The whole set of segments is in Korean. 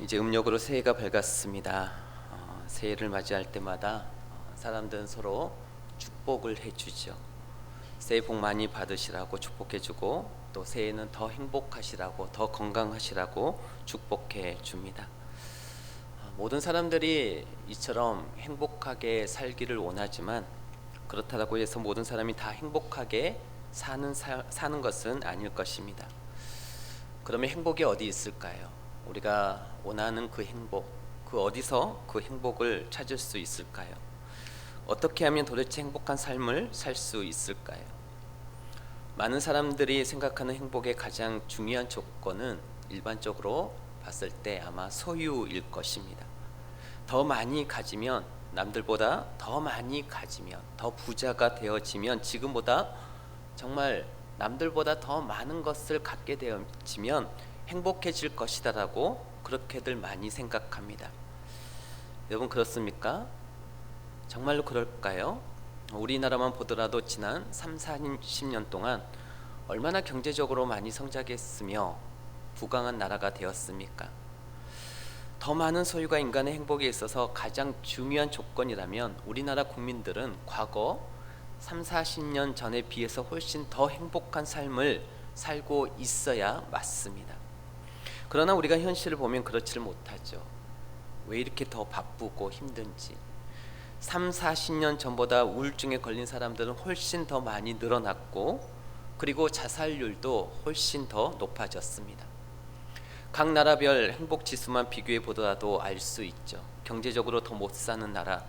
이제 음력으로 새해가 밝았습니다. 새해를 맞이할 때마다 사람들은 서로 축복을 해주죠. 새해 복 많이 받으시라고 축복해주고, 또 새해는 더 행복하시라고, 더 건강하시라고 축복해 줍니다. 모든 사람들이 이처럼 행복하게 살기를 원하지만, 그렇다고 해서 모든 사람이 다 행복하게 사는 것은 아닐 것입니다. 그러면 행복이 어디 있을까요? 우리가 원하는 그 행복, 그 어디서 그 행복을 찾을 수 있을까요? 어떻게 하면 도대체 행복한 삶을 살 수 있을까요? 많은 사람들이 생각하는 행복의 가장 중요한 조건은 일반적으로 봤을 때 아마 소유일 것입니다. 더 많이 가지면, 남들보다 더 많이 가지면, 더 부자가 되어지면, 지금보다 정말 남들보다 더 많은 것을 갖게 되어지면 행복해질 것이다라고 그렇게들 많이 생각합니다. 여러분, 그렇습니까? 정말로 그럴까요? 우리나라만 보더라도 지난 30년 동안 얼마나 경제적으로 많이 성장했으며 부강한 나라가 되었습니까? 더 많은 소유가 인간의 행복에 있어서 가장 중요한 조건이라면 우리나라 국민들은 과거 30-40년 전에 비해서 훨씬 더 행복한 삶을 살고 있어야 맞습니다. 그러나 우리가 현실을 보면 그렇지를 못하죠. 왜 이렇게 더 바쁘고 힘든지. 30-40년 전보다 우울증에 걸린 사람들은 훨씬 더 많이 늘어났고, 그리고 자살률도 훨씬 더 높아졌습니다. 각 나라별 행복지수만 비교해 보더라도 알 수 있죠. 경제적으로 더 못 사는 나라,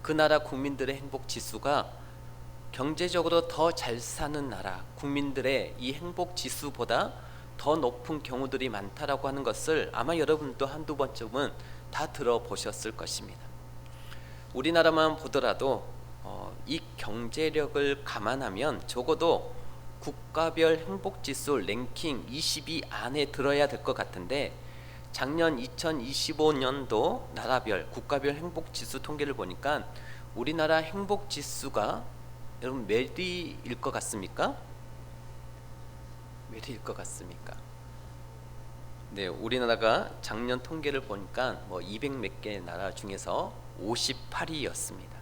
그 나라 국민들의 행복지수가 경제적으로 더 잘 사는 나라 국민들의 이 행복지수보다 더 높은 경우들이 많다라고 하는 것을 아마 여러분도 한두 번쯤은 다 들어보셨을 것입니다. 우리나라만 보더라도 이 경제력을 감안하면 적어도 국가별 행복지수 랭킹 20위 안에 들어야 될 것 같은데, 작년 2025년도 나라별 국가별 행복지수 통계를 보니까 우리나라 행복지수가 여러분 몇 위일 것 같습니까? 몇 위일 것 같습니까? 네, 우리나라가 작년 통계를 보니까 200 몇 개 나라 중에서 58위였습니다.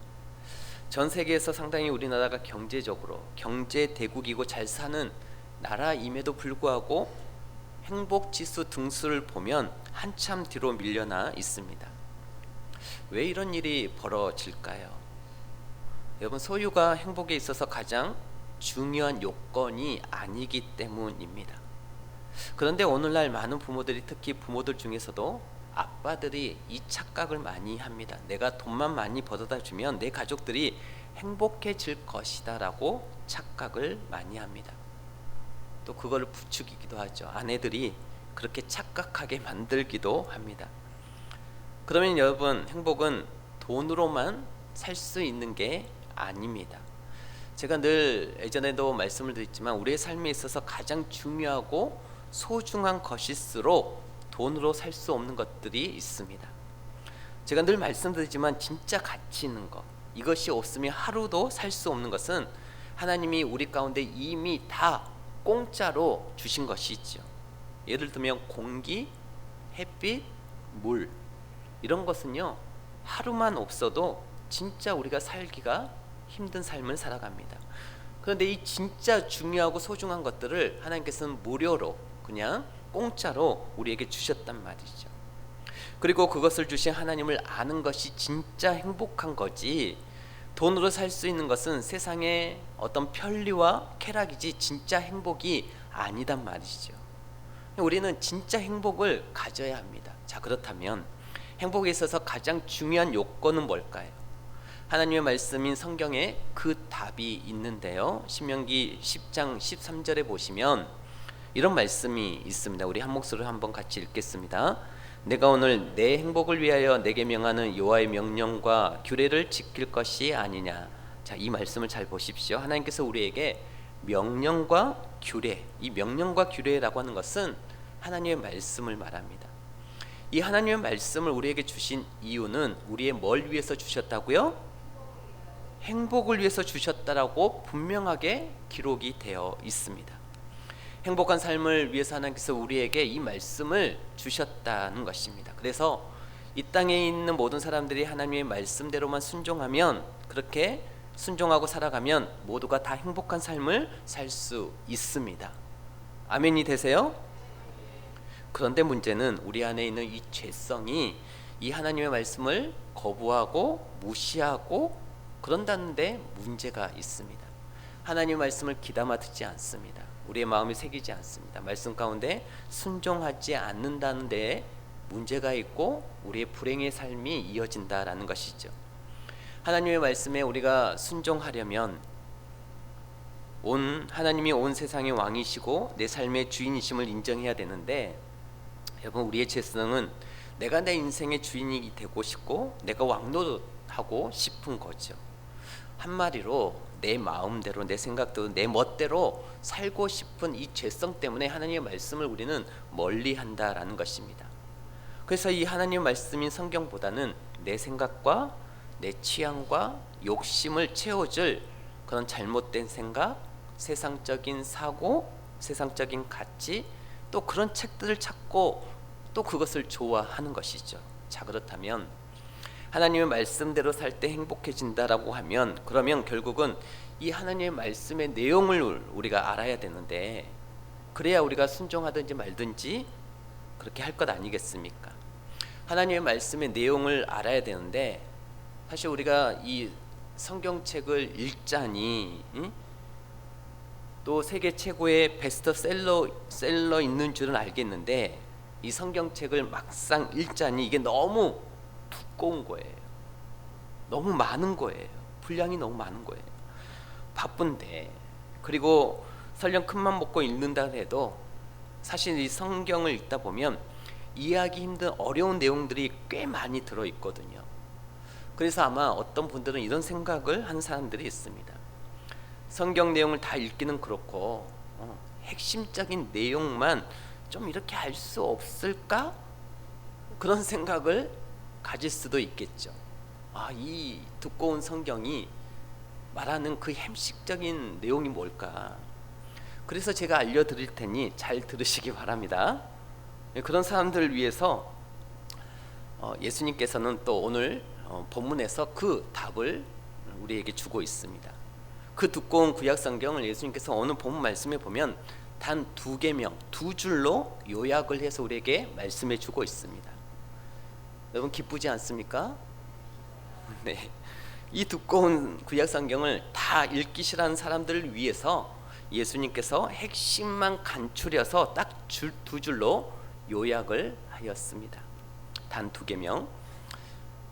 전 세계에서 상당히 우리나라가 경제적으로 경제 대국이고 잘 사는 나라임에도 불구하고 행복지수 등수를 보면 한참 뒤로 밀려나 있습니다. 왜 이런 일이 벌어질까요? 여러분, 소유가 행복에 있어서 가장 중요한 요건이 아니기 때문입니다. 그런데 오늘날 많은 부모들이, 특히 부모들 중에서도 아빠들이 이 착각을 많이 합니다. 내가 돈만 많이 벌어다 주면 내 가족들이 행복해질 것이다 라고 착각을 많이 합니다. 또 그걸 부추기기도 하죠. 아내들이 그렇게 착각하게 만들기도 합니다. 그러면 여러분, 행복은 돈으로만 살 수 있는 게 아닙니다. 제가 늘 예전에도 말씀을 드렸지만 우리의 삶에 있어서 가장 중요하고 소중한 것일수록 돈으로 살 수 없는 것들이 있습니다. 제가 늘 말씀드리지만 진짜 가치 있는 것, 이것이 없으면 하루도 살 수 없는 것은 하나님이 우리 가운데 이미 다 공짜로 주신 것이 있죠. 예를 들면 공기, 햇빛, 물, 이런 것은요 하루만 없어도 진짜 우리가 살기가 힘든 삶을 살아갑니다. 그런데 이 진짜 중요하고 소중한 것들을 하나님께서는 무료로, 그냥 공짜로 우리에게 주셨단 말이죠. 그리고 그것을 주신 하나님을 아는 것이 진짜 행복한 거지, 돈으로 살 수 있는 것은 세상의 어떤 편리와 쾌락이지 진짜 행복이 아니단 말이죠. 우리는 진짜 행복을 가져야 합니다. 자, 그렇다면 행복에 있어서 가장 중요한 요건은 뭘까요? 하나님의 말씀인 성경에 그 답이 있는데요, 신명기 10장 13절에 보시면 이런 말씀이 있습니다. 우리 한 목소리로 한번 같이 읽겠습니다. 내가 오늘 내 행복을 위하여 내게 명하는 여호와의 명령과 규례를 지킬 것이 아니냐. 자, 이 말씀을 잘 보십시오. 하나님께서 우리에게 명령과 규례, 이 명령과 규례라고 하는 것은 하나님의 말씀을 말합니다. 이 하나님의 말씀을 우리에게 주신 이유는 우리의 뭘 위해서 주셨다고요? 행복을 위해서 주셨다라고 분명하게 기록이 되어 있습니다. 행복한 삶을 위해서 하나님께서 우리에게 이 말씀을 주셨다는 것입니다. 그래서 이 땅에 있는 모든 사람들이 하나님의 말씀대로만 순종하면, 그렇게 순종하고 살아가면 모두가 다 행복한 삶을 살 수 있습니다. 아멘이 되세요? 그런데 문제는 우리 안에 있는 이 죄성이 이 하나님의 말씀을 거부하고 무시하고 그런다는데 문제가 있습니다. 하나님의 말씀을 귀담아 듣지 않습니다. 우리의 마음에 새기지 않습니다. 말씀 가운데 순종하지 않는다는 데 문제가 있고 우리의 불행의 삶이 이어진다라는 것이죠. 하나님의 말씀에 우리가 순종하려면 하나님이 온 세상의 왕이시고 내 삶의 주인이심을 인정해야 되는데, 여러분, 우리의 죄성은 내가 내 인생의 주인이 되고 싶고 내가 왕노릇하고 싶은 거죠. 한마디로 내 마음대로, 내 생각대로, 내 멋대로 살고 싶은 이 죄성 때문에 하나님의 말씀을 우리는 멀리한다라는 것입니다. 그래서 이 하나님의 말씀인 성경보다는 내 생각과 내 취향과 욕심을 채워줄 그런 잘못된 생각, 세상적인 사고, 세상적인 가치, 또 그런 책들을 찾고 또 그것을 좋아하는 것이죠. 자, 그렇다면 하나님의 말씀대로 살 때 행복해진다라고 하면, 그러면 결국은 이 하나님의 말씀의 내용을 우리가 알아야 되는데, 그래야 우리가 순종하든지 말든지 그렇게 할 것 아니겠습니까? 하나님의 말씀의 내용을 알아야 되는데, 사실 우리가 이 성경책을 읽자니 또 세계 최고의 베스트셀러 있는 줄은 알겠는데, 이 성경책을 막상 읽자니 이게 너무 두꺼운 거예요. 너무 많은 거예요. 분량이 너무 많은 거예요. 바쁜데, 그리고 설령 큰맘 먹고 읽는다 해도 사실 이 성경을 읽다 보면 이해하기 힘든 어려운 내용들이 꽤 많이 들어있거든요. 그래서 아마 어떤 분들은 이런 생각을 하는 사람들이 있습니다. 성경 내용을 다 읽기는 그렇고 핵심적인 내용만 좀 이렇게 알 수 없을까? 그런 생각을 가질 수도 있겠죠. 이 두꺼운 성경이 말하는 그 핵심적인 내용이 뭘까? 그래서 제가 알려드릴 테니 잘 들으시기 바랍니다. 그런 사람들을 위해서 예수님께서는 또 오늘 본문에서 그 답을 우리에게 주고 있습니다. 그 두꺼운 구약 성경을 예수님께서 오늘 본문 말씀에 보면 단 2계명, 2줄로 요약을 해서 우리에게 말씀해 주고 있습니다. 여러분, 기쁘지 않습니까? 네, 이 두꺼운 구약 성경을 다 읽기 싫어하는 사람들을 위해서 예수님께서 핵심만 간추려서 딱 2줄로 요약을 하였습니다. 단 2계명.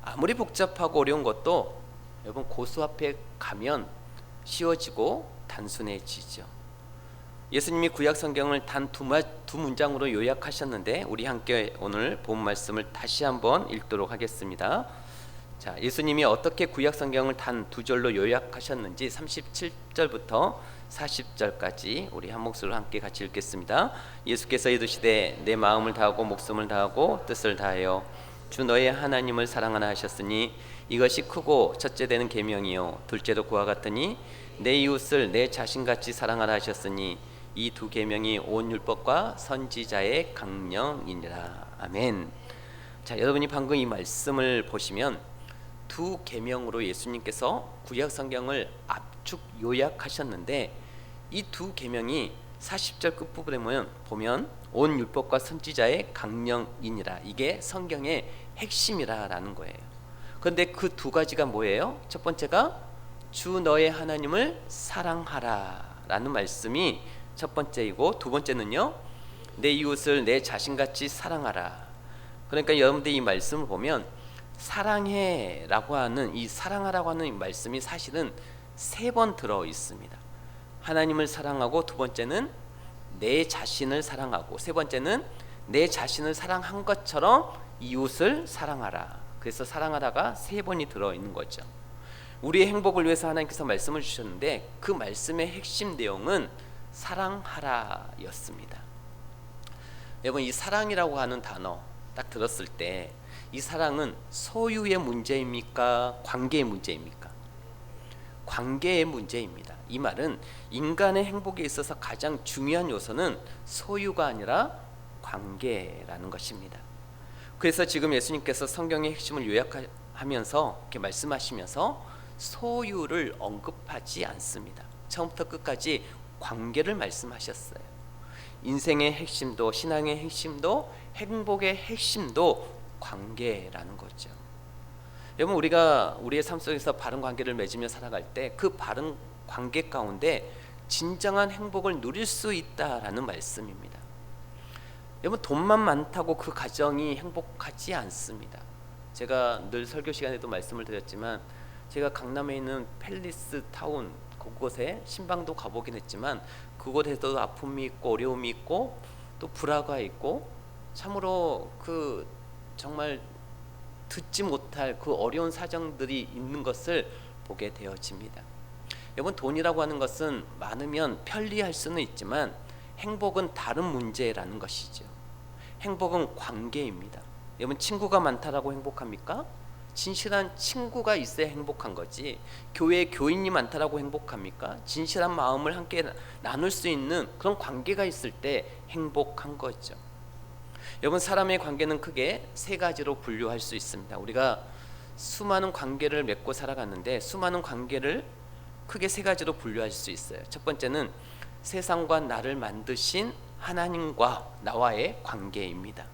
아무리 복잡하고 어려운 것도 여러분 고수 앞에 가면 쉬워지고 단순해지죠. 예수님이 구약 성경을 단 두 문장으로 요약하셨는데, 우리 함께 오늘 본 말씀을 다시 한번 읽도록 하겠습니다. 자, 예수님이 어떻게 구약 성경을 단 2절로 요약하셨는지 37절부터 40절까지 우리 한 목소리로 함께 같이 읽겠습니다. 예수께서 이르시되 내 마음을 다하고 목숨을 다하고 뜻을 다하여 주 너의 하나님을 사랑하라 하셨으니 이것이 크고 첫째 되는 계명이요 둘째도 그와 같으니 내 이웃을 내 자신같이 사랑하라 하셨으니 이 2계명이 온 율법과 선지자의 강령이니라. 아멘. 자, 여러분이 방금 이 말씀을 보시면 2계명으로 예수님께서 구약 성경을 압축 요약하셨는데, 이 2계명이 40절 끝부분에 보면 온 율법과 선지자의 강령이니라, 이게 성경의 핵심이라는 거예요. 그런데 그 2가지가 뭐예요? 첫 번째가 주 너의 하나님을 사랑하라 라는 말씀이 첫 번째이고, 두 번째는요, 내 이웃을 내 자신같이 사랑하라. 그러니까 여러분들이 이 말씀을 보면 사랑해 라고 하는, 이 사랑하라고 하는 이 말씀이 사실은 3번 들어 있습니다. 하나님을 사랑하고, 두 번째는 내 자신을 사랑하고, 세 번째는 내 자신을 사랑한 것처럼 이웃을 사랑하라. 그래서 사랑하라가 3번이 들어 있는 거죠. 우리의 행복을 위해서 하나님께서 말씀을 주셨는데, 그 말씀의 핵심 내용은 사랑하라 였습니다. 여러분, 이 사랑이라고 하는 단어 딱 들었을 때 이 사랑은 소유의 문제입니까? 관계의 문제입니까? 관계의 문제입니다. 이 말은 인간의 행복에 있어서 가장 중요한 요소는 소유가 아니라 관계라는 것입니다. 그래서 지금 예수님께서 성경의 핵심을 요약하면서 이렇게 말씀하시면서 소유를 언급하지 않습니다. 처음부터 끝까지 관계를 말씀하셨어요. 인생의 핵심도 신앙의 핵심도 행복의 핵심도 관계라는 거죠. 여러분, 우리가 우리의 삶 속에서 바른 관계를 맺으며 살아갈 때 그 바른 관계 가운데 진정한 행복을 누릴 수 있다라는 말씀입니다. 여러분, 돈만 많다고 그 가정이 행복하지 않습니다. 제가 늘 설교 시간에도 말씀을 드렸지만 제가 강남에 있는 팰리스 타운 그곳에 신방도 가보긴 했지만 그곳에도 아픔이 있고 어려움이 있고 또 불화가 있고 참으로 그 정말 듣지 못할 그 어려운 사정들이 있는 것을 보게 되어집니다. 여러분, 돈이라고 하는 것은 많으면 편리할 수는 있지만 행복은 다른 문제라는 것이죠. 행복은 관계입니다. 여러분, 친구가 많다라고 행복합니까? 진실한 친구가 있어야 행복한 거지, 교회에 교인이 많다라고 행복합니까? 진실한 마음을 함께 나눌 수 있는 그런 관계가 있을 때 행복한 거죠. 여러분, 사람의 관계는 크게 세 가지로 분류할 수 있습니다. 우리가 수많은 관계를 맺고 살아갔는데 수많은 관계를 크게 세 가지로 분류할 수 있어요. 첫 번째는 세상과 나를 만드신 하나님과 나와의 관계입니다.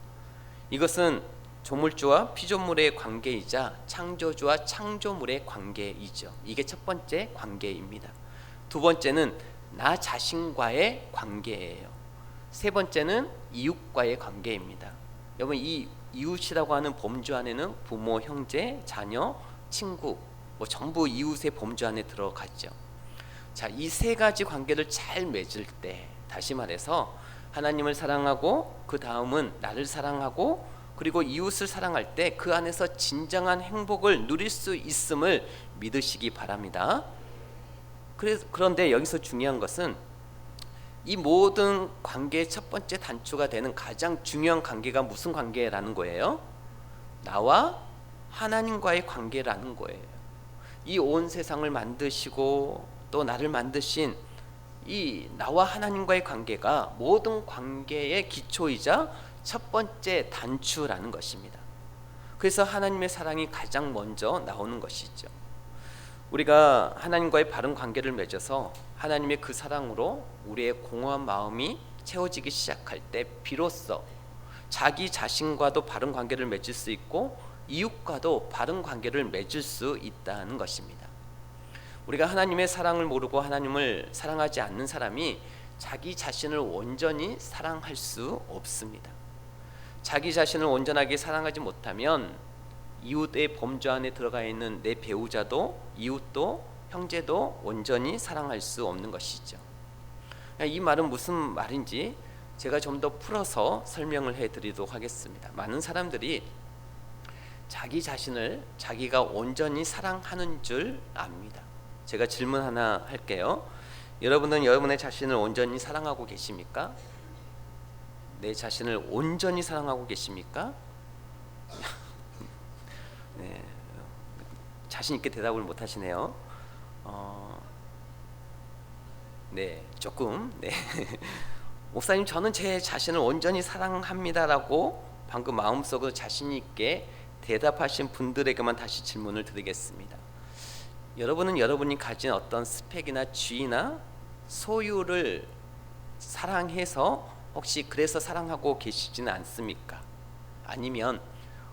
이것은 조물주와 피조물의 관계이자 창조주와 창조물의 관계이죠. 이게 첫 번째 관계입니다. 두 번째는 나 자신과의 관계예요. 세 번째는 이웃과의 관계입니다. 여러분, 이 이웃이라고 하는 범주 안에는 부모, 형제, 자녀, 친구, 전부 이웃의 범주 안에 들어가죠. 자, 이 세 가지 관계를 잘 맺을 때, 다시 말해서 하나님을 사랑하고 그 다음은 나를 사랑하고 그리고 이웃을 사랑할 때 그 안에서 진정한 행복을 누릴 수 있음을 믿으시기 바랍니다. 그런데 여기서 중요한 것은 이 모든 관계의 첫 번째 단추가 되는 가장 중요한 관계가 무슨 관계라는 거예요? 나와 하나님과의 관계라는 거예요. 이 온 세상을 만드시고 또 나를 만드신 이 나와 하나님과의 관계가 모든 관계의 기초이자 첫 번째 단추라는 것입니다. 그래서 하나님의 사랑이 가장 먼저 나오는 것이죠. 우리가 하나님과의 바른 관계를 맺어서 하나님의 그 사랑으로 우리의 공허한 마음이 채워지기 시작할 때 비로소 자기 자신과도 바른 관계를 맺을 수 있고 이웃과도 바른 관계를 맺을 수 있다는 것입니다. 우리가 하나님의 사랑을 모르고 하나님을 사랑하지 않는 사람이 자기 자신을 온전히 사랑할 수 없습니다. 자기 자신을 온전하게 사랑하지 못하면 이웃의 범주 안에 들어가 있는 내 배우자도 이웃도 형제도 온전히 사랑할 수 없는 것이죠. 이 말은 무슨 말인지 제가 좀 더 풀어서 설명을 해드리도록 하겠습니다. 많은 사람들이 자기 자신을 자기가 온전히 사랑하는 줄 압니다. 제가 질문 하나 할게요. 여러분은 여러분의 자신을 온전히 사랑하고 계십니까? 내 자신을 온전히 사랑하고 계십니까? 네, 자신 있게 대답을 못 하시네요. 네, 조금. 네. 목사님, 저는 제 자신을 온전히 사랑합니다라고 방금 마음속으로 자신 있게 대답하신 분들에게만 다시 질문을 드리겠습니다. 여러분은 여러분이 가진 어떤 스펙이나 지위나 소유를 사랑해서 혹시 그래서 사랑하고 계시지는 않습니까? 아니면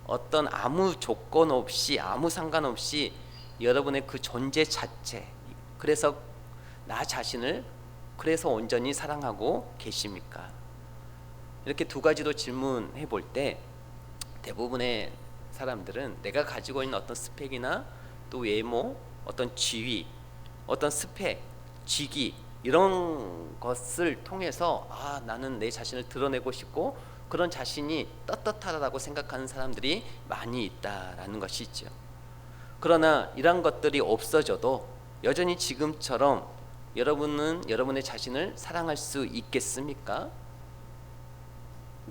어떤 아무 조건 없이 아무 상관없이 여러분의 그 존재 자체, 그래서 나 자신을 그래서 온전히 사랑하고 계십니까? 이렇게 두 가지로 질문해 볼 때 대부분의 사람들은 내가 가지고 있는 어떤 스펙이나 또 외모, 어떤 지위, 어떤 스펙, 직위 이런 것을 통해서 나는 내 자신을 드러내고 싶고 그런 자신이 떳떳하다고 생각하는 사람들이 많이 있다라는 것이죠. 그러나 이런 것들이 없어져도 여전히 지금처럼 여러분은 여러분의 자신을 사랑할 수 있겠습니까?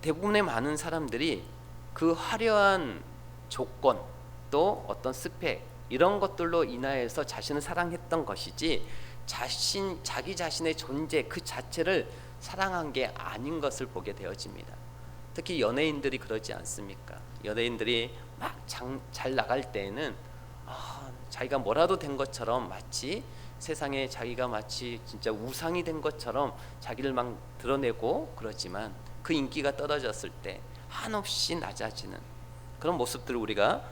대부분의 많은 사람들이 그 화려한 조건 또 어떤 스펙, 이런 것들로 인하여서 자신을 사랑했던 것이지 자기 자신의 존재 그 자체를 사랑한 게 아닌 것을 보게 되어집니다. 특히 연예인들이 그러지 않습니까? 연예인들이 막 잘 나갈 때에는 자기가 뭐라도 된 것처럼 마치 세상에 자기가 마치 진짜 우상이 된 것처럼 자기를 막 드러내고 그러지만 그 인기가 떨어졌을 때 한없이 낮아지는 그런 모습들을 우리가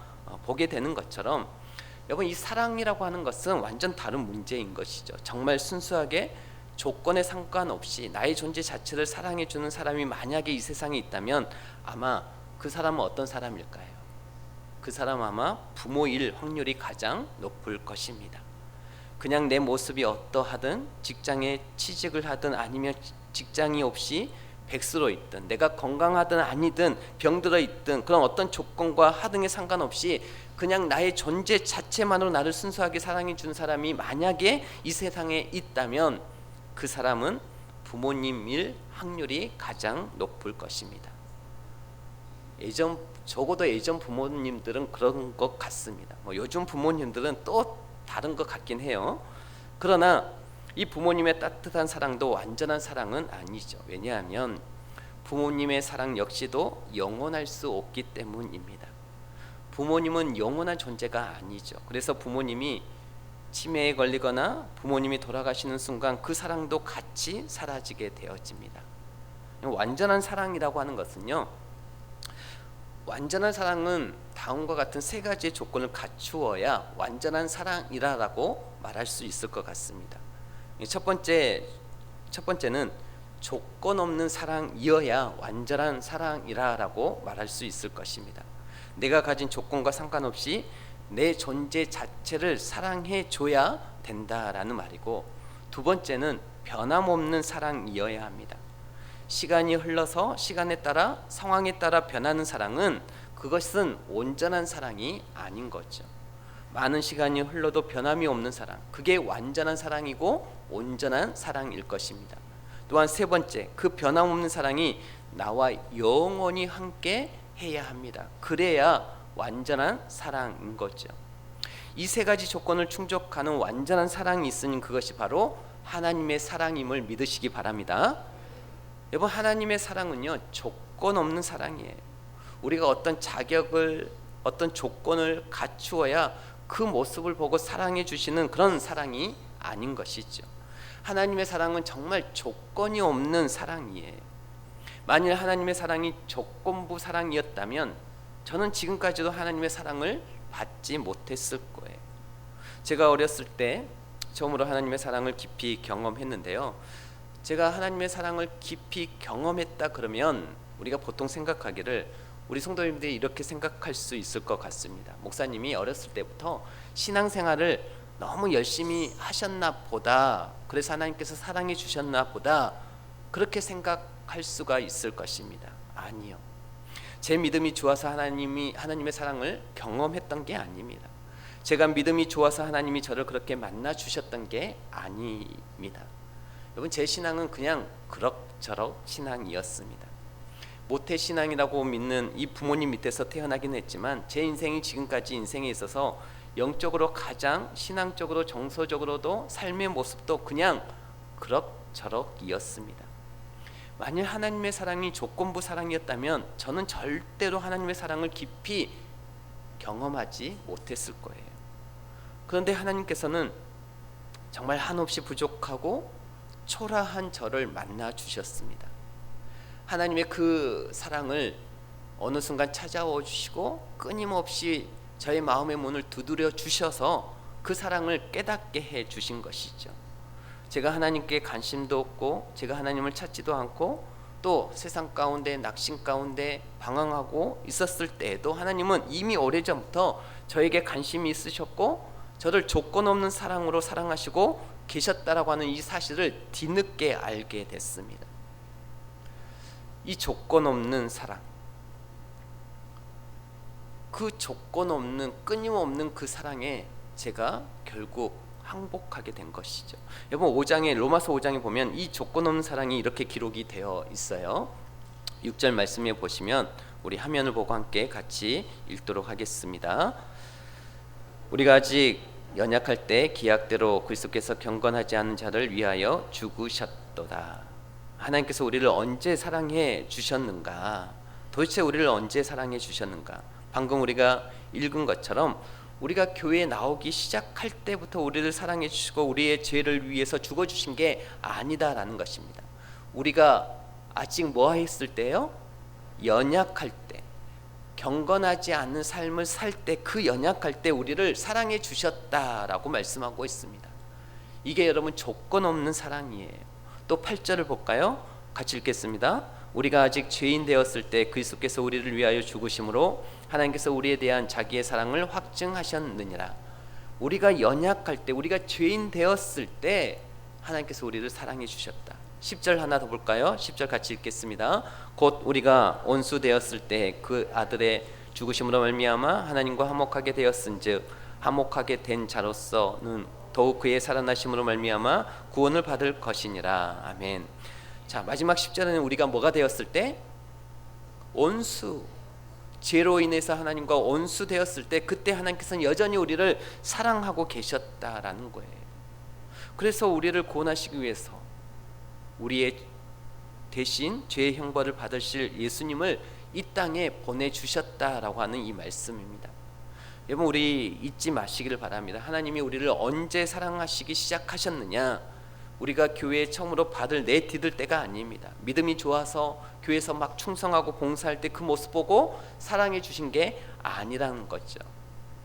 보게 되는 것처럼 여러분 이 사랑이라고 하는 것은 완전 다른 문제인 것이죠. 정말 순수하게 조건에 상관없이 나의 존재 자체를 사랑해 주는 사람이 만약에 이 세상에 있다면 아마 그 사람은 어떤 사람일까요? 그 사람은 아마 부모일 확률이 가장 높을 것입니다. 그냥 내 모습이 어떠하든 직장에 취직을 하든 아니면 직장이 없이 백수로 있든 내가 건강하든 아니든 병들어 있든 그런 어떤 조건과 하등에 상관없이 그냥 나의 존재 자체만으로 나를 순수하게 사랑해 주는 사람이 만약에 이 세상에 있다면 그 사람은 부모님일 확률이 가장 높을 것입니다. 적어도 예전 부모님들은 그런 것 같습니다. 요즘 부모님들은 또 다른 것 같긴 해요. 그러나 이 부모님의 따뜻한 사랑도 완전한 사랑은 아니죠. 왜냐하면 부모님의 사랑 역시도 영원할 수 없기 때문입니다. 부모님은 영원한 존재가 아니죠. 그래서 부모님이 치매에 걸리거나 부모님이 돌아가시는 순간 그 사랑도 같이 사라지게 되어집니다. 완전한 사랑이라고 하는 것은요, 완전한 사랑은 다음과 같은 세 가지의 조건을 갖추어야 완전한 사랑이라고 말할 수 있을 것 같습니다. 첫 번째는 조건 없는 사랑이어야 완전한 사랑이라고 말할 수 있을 것입니다. 내가 가진 조건과 상관없이 내 존재 자체를 사랑해 줘야 된다라는 말이고, 두 번째는 변함없는 사랑이어야 합니다. 시간이 흘러서 시간에 따라 상황에 따라 변하는 사랑은 그것은 온전한 사랑이 아닌 거죠. 많은 시간이 흘러도 변함이 없는 사랑, 그게 완전한 사랑이고 온전한 사랑일 것입니다. 또한 세 번째, 그 변함없는 사랑이 나와 영원히 함께 해야 합니다. 그래야 완전한 사랑인 거죠. 이 세 가지 조건을 충족하는 완전한 사랑이 있으니 그것이 바로 하나님의 사랑임을 믿으시기 바랍니다. 여러분, 하나님의 사랑은요, 조건 없는 사랑이에요. 우리가 어떤 자격을, 어떤 조건을 갖추어야 그 모습을 보고 사랑해 주시는 그런 사랑이 아닌 것이죠. 하나님의 사랑은 정말 조건이 없는 사랑이에요. 만일 하나님의 사랑이 조건부 사랑이었다면 저는 지금까지도 하나님의 사랑을 받지 못했을 거예요. 제가 어렸을 때 처음으로 하나님의 사랑을 깊이 경험했는데요. 제가 하나님의 사랑을 깊이 경험했다 그러면 우리가 보통 생각하기를, 우리 성도님들이 이렇게 생각할 수 있을 것 같습니다. 목사님이 어렸을 때부터 신앙생활을 너무 열심히 하셨나 보다, 그래서 하나님께서 사랑해 주셨나 보다, 그렇게 생각할 수가 있을 것입니다. 아니요, 제 믿음이 좋아서 하나님의 사랑을 경험했던 게 아닙니다. 제가 믿음이 좋아서 하나님이 저를 그렇게 만나 주셨던 게 아닙니다. 여러분, 제 신앙은 그냥 그럭저럭 신앙이었습니다. 모태 신앙이라고 믿는 이 부모님 밑에서 태어나긴 했지만 제 인생이 지금까지 인생에 있어서 영적으로 가장 신앙적으로 정서적으로도 삶의 모습도 그냥 그럭저럭이었습니다. 만일 하나님의 사랑이 조건부 사랑이었다면 저는 절대로 하나님의 사랑을 깊이 경험하지 못했을 거예요. 그런데 하나님께서는 정말 한없이 부족하고 초라한 저를 만나 주셨습니다. 하나님의 그 사랑을 어느 순간 찾아와 주시고 끊임없이 저의 마음의 문을 두드려 주셔서 그 사랑을 깨닫게 해 주신 것이죠. 제가 하나님께 관심도 없고 제가 하나님을 찾지도 않고 또 세상 가운데 낙심 가운데 방황하고 있었을 때에도 하나님은 이미 오래전부터 저에게 관심이 있으셨고 저를 조건 없는 사랑으로 사랑하시고 계셨다라고 하는 이 사실을 뒤늦게 알게 됐습니다. 이 조건 없는 사랑, 그 조건 없는 끊임없는 그 사랑에 제가 결국 항복하게 된 것이죠. 여러분, 로마서 5장에 보면 이 조건 없는 사랑이 이렇게 기록이 되어 있어요. 6절 말씀에 보시면 우리 화면을 보고 함께 같이 읽도록 하겠습니다. 우리가 아직 연약할 때 기약대로 그리스도께서 경건하지 않은 자를 위하여 죽으셨도다. 하나님께서 우리를 언제 사랑해 주셨는가? 도대체 우리를 언제 사랑해 주셨는가? 방금 우리가 읽은 것처럼 우리가 교회에 나오기 시작할 때부터 우리를 사랑해 주시고 우리의 죄를 위해서 죽어 주신 게 아니다라는 것입니다. 우리가 아직 뭐 했을 때요? 연약할 때, 경건하지 않은 삶을 살 때, 그 연약할 때 우리를 사랑해 주셨다라고 말씀하고 있습니다. 이게 여러분 조건 없는 사랑이에요. 또 8절을 볼까요? 같이 읽겠습니다. 우리가 아직 죄인 되었을 때 그리스도께서 우리를 위하여 죽으심으로 하나님께서 우리에 대한 자기의 사랑을 확증하셨느니라. 우리가 연약할 때, 우리가 죄인 되었을 때 하나님께서 우리를 사랑해 주셨다. 10절 하나 더 볼까요? 10절 같이 읽겠습니다. 곧 우리가 온수 되었을 때 그 아들의 죽으심으로 말미암아 하나님과 화목하게 되었은즉 화목하게 된 자로서는 더욱 그의 살아나심으로 말미암아 구원을 받을 것이니라. 아멘. 자, 마지막 10절에는 우리가 뭐가 되었을 때? 온수, 죄로 인해서 하나님과 온수 되었을 때 그때 하나님께서는 여전히 우리를 사랑하고 계셨다라는 거예요. 그래서 우리를 구원하시기 위해서 우리의 대신 죄의 형벌을 받으실 예수님을 이 땅에 보내주셨다라고 하는 이 말씀입니다. 여러분, 우리 잊지 마시기를 바랍니다. 하나님이 우리를 언제 사랑하시기 시작하셨느냐? 우리가 교회에 처음으로 발을 내디딜 때가 아닙니다. 믿음이 좋아서 교회에서 막 충성하고 봉사할 때 그 모습 보고 사랑해 주신 게 아니라는 거죠.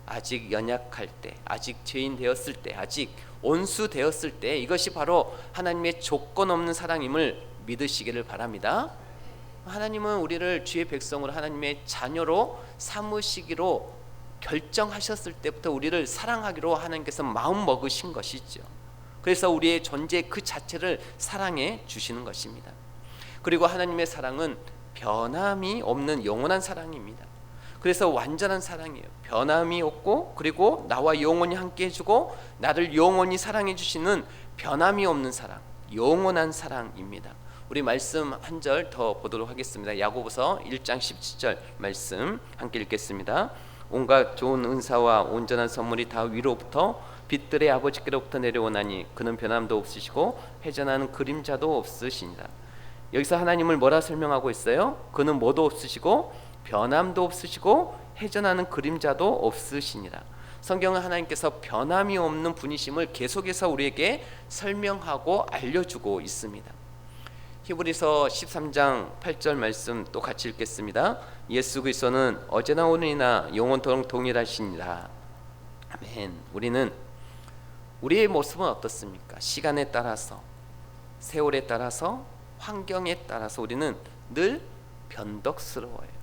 아직 연약할 때, 아직 죄인 되었을 때, 아직 온수 되었을 때, 이것이 바로 하나님의 조건 없는 사랑임을 믿으시기를 바랍니다. 하나님은 우리를 주의 백성으로 하나님의 자녀로 삼으시기로 결정하셨을 때부터 우리를 사랑하기로 하나님께서 마음 먹으신 것이죠. 그래서 우리의 존재 그 자체를 사랑해 주시는 것입니다. 그리고 하나님의 사랑은 변함이 없는 영원한 사랑입니다. 그래서 완전한 사랑이에요. 변함이 없고, 그리고 나와 영원히 함께 해주고 나를 영원히 사랑해 주시는 변함이 없는 사랑, 영원한 사랑입니다. 우리 말씀 한 절 더 보도록 하겠습니다. 야고보서 1장 17절 말씀 함께 읽겠습니다. 온갖 좋은 은사와 온전한 선물이 다 위로부터 빛들의 아버지께로부터 내려오나니 그는 변함도 없으시고 회전하는 그림자도 없으시니라. 여기서 하나님을 뭐라 설명하고 있어요? 그는 뭐도 없으시고 변함도 없으시고 회전하는 그림자도 없으시니라. 성경은 하나님께서 변함이 없는 분이심을 계속해서 우리에게 설명하고 알려주고 있습니다. 히브리서 13장 8절 말씀 또 같이 읽겠습니다. 예수 그리스도는 어제나 오늘이나 영원토록 동일하시니라. 아멘. 우리의 모습은 어떻습니까? 시간에 따라서, 세월에 따라서, 환경에 따라서 우리는 늘 변덕스러워요.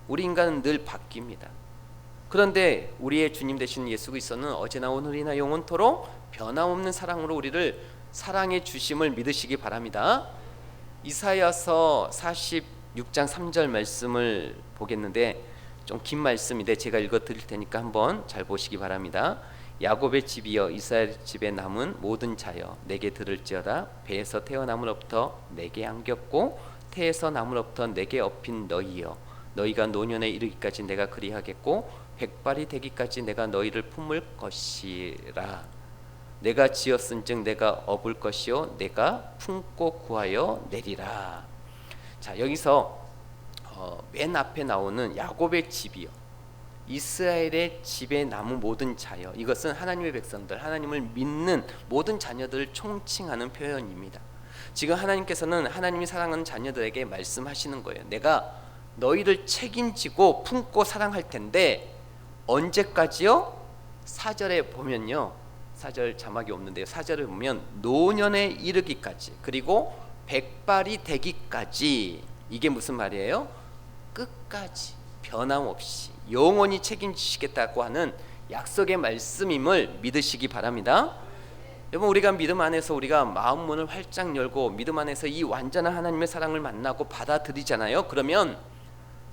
우리 인간은 늘 바뀝니다. 그런데 우리의 주님 되신 예수 그리스도는 어제나 오늘이나 영원토록 변함없는 사랑으로 우리를 사랑해 주심을 믿으시기 바랍니다. 이사야서 46장 3절 말씀을 보겠는데 좀 긴 말씀인데 제가 읽어 드릴 테니까 한번 잘 보시기 바랍니다. 야곱의 집이여 이스라엘 집에 남은 모든 자여 내게 들을지어다. 배에서 태어남으로부터 내게 안겼고 태에서 남으로부터 내게 업힌 너희여 너희가 노년에 이르기까지 내가 그리하겠고 백발이 되기까지 내가 너희를 품을 것이라. 내가 지었은즉 내가 업을 것이요 내가 품고 구하여 내리라. 자, 여기서 맨 앞에 나오는 야곱의 집이요 이스라엘의 집에 남은 모든 자여, 이것은 하나님의 백성들, 하나님을 믿는 모든 자녀들을 총칭하는 표현입니다. 지금 하나님께서는 하나님이 사랑하는 자녀들에게 말씀하시는 거예요. 내가 너희를 책임지고 품고 사랑할 텐데 언제까지요? 4절에 보면요, 4절 자막이 없는데요, 4절에 보면 노년에 이르기까지, 그리고 백발이 되기까지. 이게 무슨 말이에요? 끝까지 변함없이 영원히 책임지시겠다고 하는 약속의 말씀임을 믿으시기 바랍니다. 여러분, 우리가 믿음 안에서 우리가 마음 문을 활짝 열고 믿음 안에서 이 완전한 하나님의 사랑을 만나고 받아들이잖아요. 그러면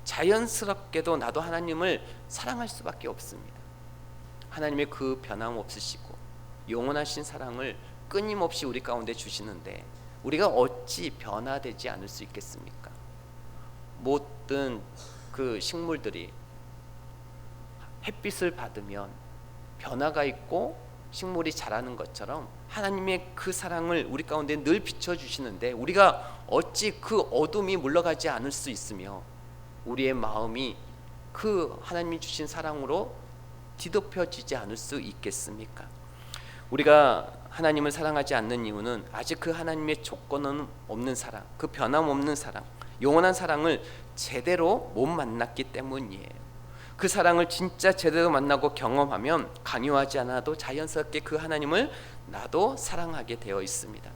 자연스럽게도 나도 하나님을 사랑할 수밖에 없습니다. 하나님의 그 변함없으시고 영원하신 사랑을 끊임없이 우리 가운데 주시는데 우리가 어찌 변화되지 않을 수 있겠습니까? 모든 그 식물들이 햇빛을 받으면 변화가 있고 식물이 자라는 것처럼 하나님의 그 사랑을 우리 가운데 늘 비춰주시는데 우리가 어찌 그 어둠이 물러가지 않을 수 있으며 우리의 마음이 그 하나님이 주신 사랑으로 뒤덮여지지 않을 수 있겠습니까? 우리가 하나님을 사랑하지 않는 이유는 아직 그 하나님의 조건은 없는 사랑, 그 변함없는 사랑, 영원한 사랑을 제대로 못 만났기 때문이에요. 그 사랑을 진짜 제대로 만나고 경험하면 강요하지 않아도 자연스럽게 그 하나님을 나도 사랑하게 되어 있습니다.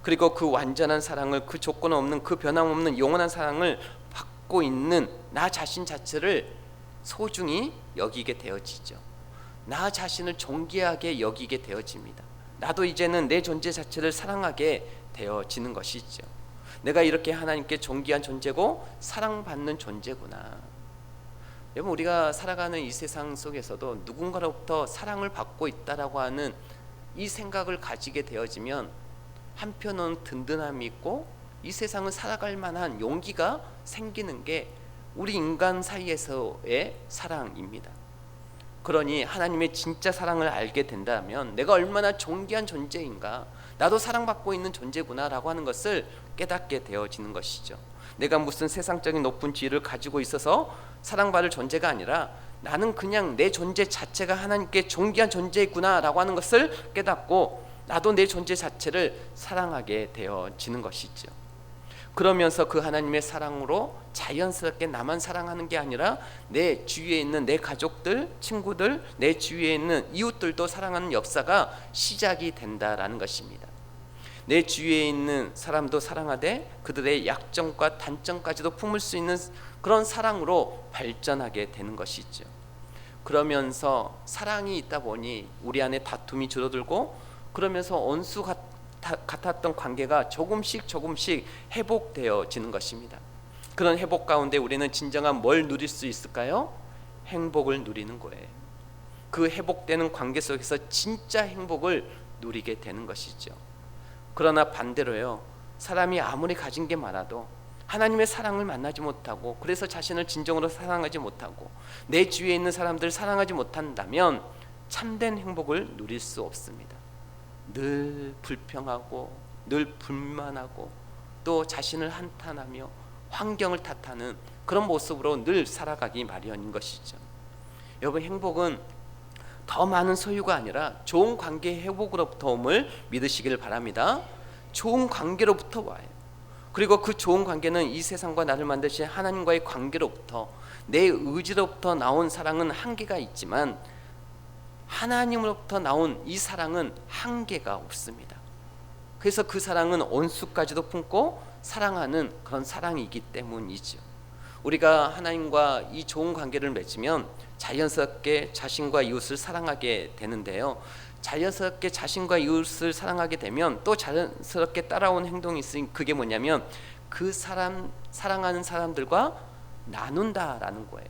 그리고 그 완전한 사랑을, 그 조건 없는 그 변함없는 영원한 사랑을 받고 있는 나 자신 자체를 소중히 여기게 되어지죠. 나 자신을 존귀하게 여기게 되어집니다. 나도 이제는 내 존재 자체를 사랑하게 되어지는 것이죠. 내가 이렇게 하나님께 존귀한 존재고 사랑받는 존재구나. 여러분, 우리가 살아가는 이 세상 속에서도 누군가로부터 사랑을 받고 있다라고 하는 이 생각을 가지게 되어지면 한편은 든든함이 있고 이 세상을 살아갈 만한 용기가 생기는 게 우리 인간 사이에서의 사랑입니다. 그러니 하나님의 진짜 사랑을 알게 된다면 내가 얼마나 존귀한 존재인가, 나도 사랑받고 있는 존재구나 라고 하는 것을 깨닫게 되어지는 것이죠. 내가 무슨 세상적인 높은 지위를 가지고 있어서 사랑받을 존재가 아니라 나는 그냥 내 존재 자체가 하나님께 존귀한 존재구나 라고 하는 것을 깨닫고 나도 내 존재 자체를 사랑하게 되어지는 것이죠. 그러면서 그 하나님의 사랑으로 자연스럽게 나만 사랑하는 게 아니라 내 주위에 있는 내 가족들, 친구들, 내 주위에 있는 이웃들도 사랑하는 역사가 시작이 된다라는 것입니다. 내 주위에 있는 사람도 사랑하되 그들의 약점과 단점까지도 품을 수 있는 그런 사랑으로 발전하게 되는 것이죠. 그러면서 사랑이 있다 보니 우리 안에 다툼이 줄어들고 그러면서 원수 같았던 관계가 조금씩 회복되어지는 것입니다. 그런 회복 가운데 우리는 진정한 뭘 누릴 수 있을까요? 행복을 누리는 거예요. 그 회복되는 관계 속에서 진짜 행복을 누리게 되는 것이죠. 그러나 반대로요, 사람이 아무리 가진 게 많아도 하나님의 사랑을 만나지 못하고 그래서 자신을 진정으로 사랑하지 못하고 내 주위에 있는 사람들을 사랑하지 못한다면 참된 행복을 누릴 수 없습니다. 늘 불평하고 늘 불만하고 또 자신을 한탄하며 환경을 탓하는 그런 모습으로 늘 살아가기 마련인 것이죠. 여러분, 행복은 더 많은 소유가 아니라 좋은 관계 회복으로부터 옴을 믿으시길 바랍니다. 좋은 관계로부터 와요. 그리고 그 좋은 관계는 이 세상과 나를 만드신 하나님과의 관계로부터, 내 의지로부터 나온 사랑은 한계가 있지만 하나님으로부터 나온 이 사랑은 한계가 없습니다. 그래서 그 사랑은 온수까지도 품고 사랑하는 그런 사랑이기 때문이죠. 우리가 하나님과 이 좋은 관계를 맺으면 자연스럽게 자신과 이웃을 사랑하게 되는데요, 자연스럽게 자신과 이웃을 사랑하게 되면 또 자연스럽게 따라온 행동이 있으니 그게 뭐냐면 그 사람, 사랑하는 사람들과 나눈다라는 거예요.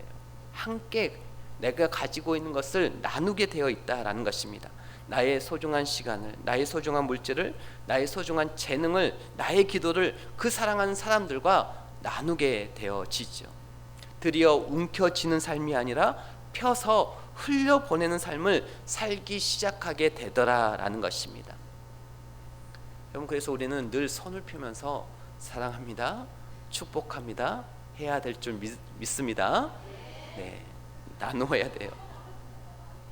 함께 내가 가지고 있는 것을 나누게 되어 있다라는 것입니다. 나의 소중한 시간을, 나의 소중한 물질을, 나의 소중한 재능을, 나의 기도를 그 사랑하는 사람들과 나누게 되어지죠. 드디어 움켜쥐는 삶이 아니라 펴서 흘려보내는 삶을 살기 시작하게 되더라라는 것입니다. 여러분, 그래서 우리는 늘 손을 펴면서 사랑합니다, 축복합니다 해야 될 줄 믿습니다. 네, 나누어야 돼요.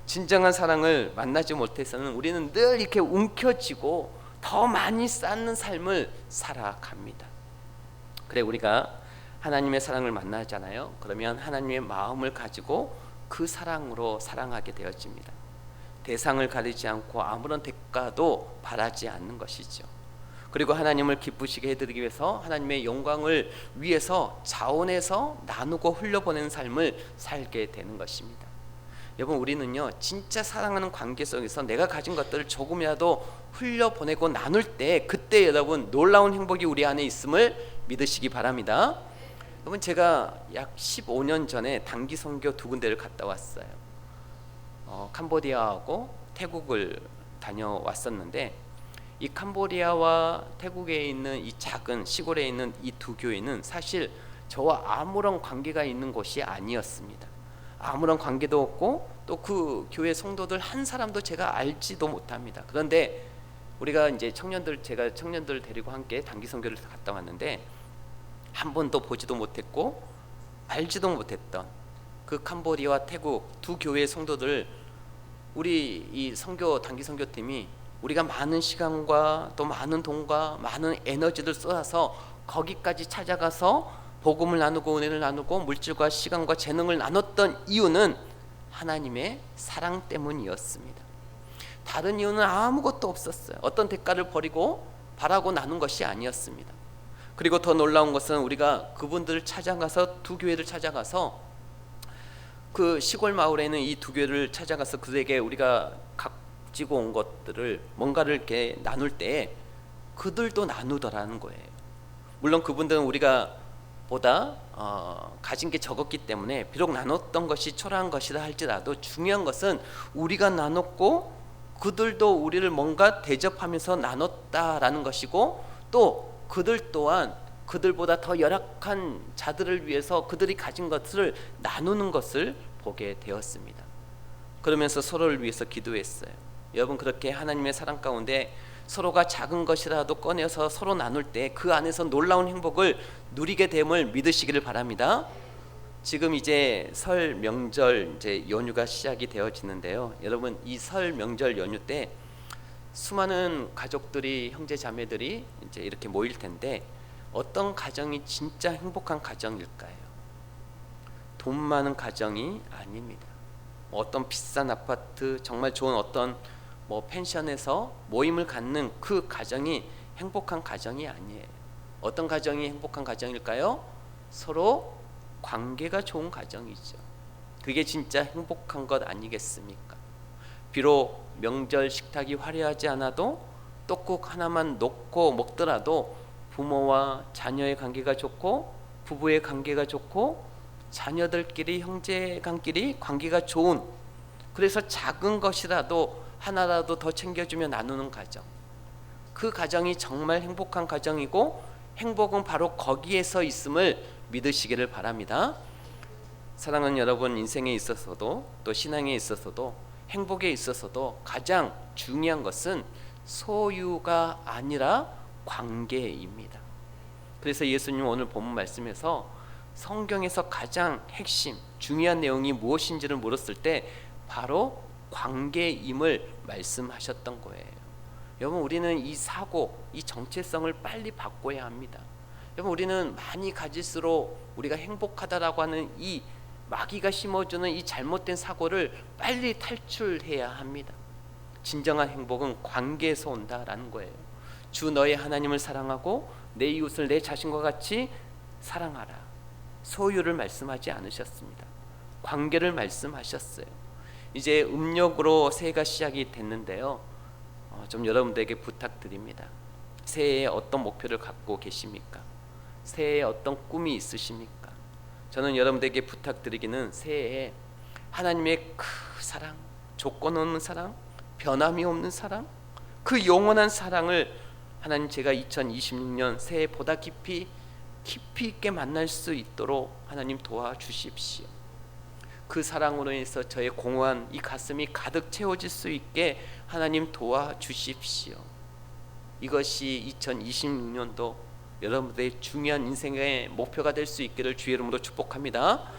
진정한 사랑을 만나지 못해서는 우리는 늘 이렇게 움켜쥐고 더 많이 쌓는 삶을 살아갑니다. 그래, 우리가 하나님의 사랑을 만나잖아요. 그러면 하나님의 마음을 가지고 그 사랑으로 사랑하게 되어집니다. 대상을 가리지 않고 아무런 대가도 바라지 않는 것이죠. 그리고 하나님을 기쁘시게 해드리기 위해서 하나님의 영광을 위해서 자원해서 나누고 흘려보내는 삶을 살게 되는 것입니다. 여러분, 우리는요 진짜 사랑하는 관계 속에서 내가 가진 것들을 조금이라도 흘려보내고 나눌 때 그때 여러분 놀라운 행복이 우리 안에 있음을 믿으시기 바랍니다. 여러분, 제가 약 15년 전에 단기 선교 2군데를 갔다 왔어요. 캄보디아하고 태국을 다녀왔었는데 이 캄보디아와 태국에 있는 이 작은 시골에 있는 이 두 교회는 사실 저와 아무런 관계가 있는 곳이 아니었습니다. 아무런 관계도 없고 또 그 교회 성도들 한 사람도 제가 알지도 못합니다. 그런데 우리가 이제 제가 청년들 데리고 함께 단기 선교를 갔다 왔는데 한 번도 보지도 못했고 알지도 못했던 그 캄보디아와 태국 두 교회의 성도들, 우리 이 선교 단기 선교팀이 우리가 많은 시간과 또 많은 돈과 많은 에너지를 쏟아서 거기까지 찾아가서 복음을 나누고 은혜를 나누고 물질과 시간과 재능을 나눴던 이유는 하나님의 사랑 때문이었습니다. 다른 이유는 아무것도 없었어요. 어떤 대가를 버리고 바라고 나눈 것이 아니었습니다. 그리고 더 놀라운 것은 우리가 그분들을 찾아가서 두 교회를 찾아가서 그 시골 마을에 있는 이 두 교회를 찾아가서 그들에게 우리가 가지고 온 것들을 뭔가를 이렇게 나눌 때 그들도 나누더라는 거예요. 물론 그분들은 우리가 보다 가진 게 적었기 때문에 비록 나눴던 것이 초라한 것이라 할지라도 중요한 것은 우리가 나눴고 그들도 우리를 뭔가 대접하면서 나눴다라는 것이고, 또 그들 또한 그들보다 더 열악한 자들을 위해서 그들이 가진 것을 나누는 것을 보게 되었습니다. 그러면서 서로를 위해서 기도했어요. 여러분, 그렇게 하나님의 사랑 가운데 서로가 작은 것이라도 꺼내서 서로 나눌 때 그 안에서 놀라운 행복을 누리게 됨을 믿으시기를 바랍니다. 지금 이제 설 명절 이제 연휴가 시작이 되어지는데요. 여러분, 이 설 명절 연휴 때 수많은 가족들이, 형제 자매들이 이제 이렇게 모일 텐데 어떤 가정이 진짜 행복한 가정일까요? 돈 많은 가정이 아닙니다. 어떤 비싼 아파트, 정말 좋은 어떤 펜션에서 모임을 갖는 그 가정이 행복한 가정이 아니에요. 어떤 가정이 행복한 가정일까요? 서로 관계가 좋은 가정이죠. 그게 진짜 행복한 것 아니겠습니까? 비록 명절 식탁이 화려하지 않아도 떡국 하나만 놓고 먹더라도 부모와 자녀의 관계가 좋고 부부의 관계가 좋고 자녀들끼리, 형제간끼리 관계가 좋은, 그래서 작은 것이라도 하나라도 더 챙겨주며 나누는 가정, 그 가정이 정말 행복한 가정이고 행복은 바로 거기에서 있음을 믿으시기를 바랍니다. 사랑하는 여러분, 인생에 있어서도 또 신앙에 있어서도 행복에 있어서도 가장 중요한 것은 소유가 아니라 관계입니다. 그래서 예수님 오늘 본문 말씀에서 성경에서 가장 핵심 중요한 내용이 무엇인지를 물었을 때 바로 관계임을 말씀하셨던 거예요. 여러분, 우리는 이 사고, 이 정체성을 빨리 바꿔야 합니다. 여러분, 우리는 많이 가질수록 우리가 행복하다라고 하는 이 마귀가 심어주는 이 잘못된 사고를 빨리 탈출해야 합니다. 진정한 행복은 관계에서 온다라는 거예요. 주 너의 하나님을 사랑하고 내 이웃을 내 자신과 같이 사랑하라. 소유를 말씀하지 않으셨습니다. 관계를 말씀하셨어요. 이제 음력으로 새해가 시작이 됐는데요. 좀 여러분들에게 부탁드립니다. 새해에 어떤 목표를 갖고 계십니까? 새해에 어떤 꿈이 있으십니까? 저는 여러분들에게 부탁드리기는 새해에 하나님의 그 사랑, 조건 없는 사랑, 변함이 없는 사랑, 그 영원한 사랑을 하나님, 제가 2026년 새해 보다 깊이 있게 만날 수 있도록 하나님 도와주십시오. 그 사랑으로 인해서 저의 공허한 이 가슴이 가득 채워질 수 있게 하나님 도와주십시오. 이것이 2026년도 여러분들의 중요한 인생의 목표가 될 수 있기를 주의 이름으로 축복합니다.